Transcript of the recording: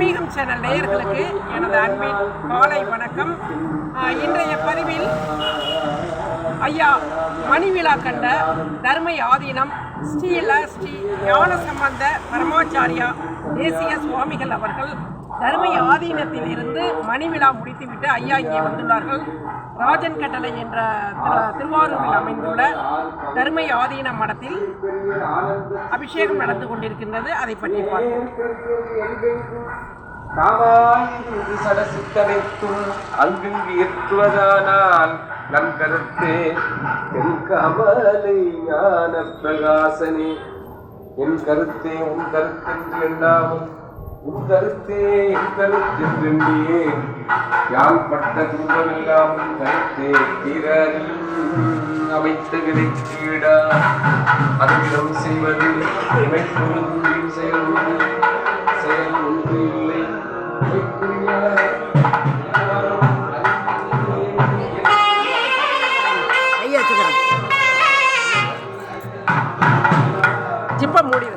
ஆன்மீகம் சேனல் நேயர்களுக்கு எனது அன்பின் காலை வணக்கம். இன்றைய பதிவில் ஐயா மணிவிழா கண்ட தர்ம ஆதீனம் ஸ்ரீல ஸ்ரீ ஞானசம்பந்த பரமாச்சாரியா தேசிய சுவாமிகள் அவர்கள் தர்ம ஆதீனத்தில் இருந்து மணிவிழா முடித்துவிட்டு ஐயா இங்கே வந்துள்ளார்கள். ராஜன் கட்டளை என்ற திருவாரூரில் அமைந்துள்ள தர்ம ஆதீன மடத்தில் அபிஷேகம் நடந்து கொண்டிருக்கின்றது. அதை பற்றி பார்ப்போம். அங்கு எத்துவதானால் நம் கருத்தே என் கமலை ஞான பிரகாசனே, என் கருத்தே உன் கருத்தென்று எண்ணாமல் உன் கருத்தே என் கருத்தென்றியே யான் பட்ட துன்பமெல்லாம் கருத்தே தீரல் அமைத்து விதைத்தீடா அதிடம் செய்வது இமைக்கும் செயல் ஒன்று இல்லை. ஜிப்பா மூடி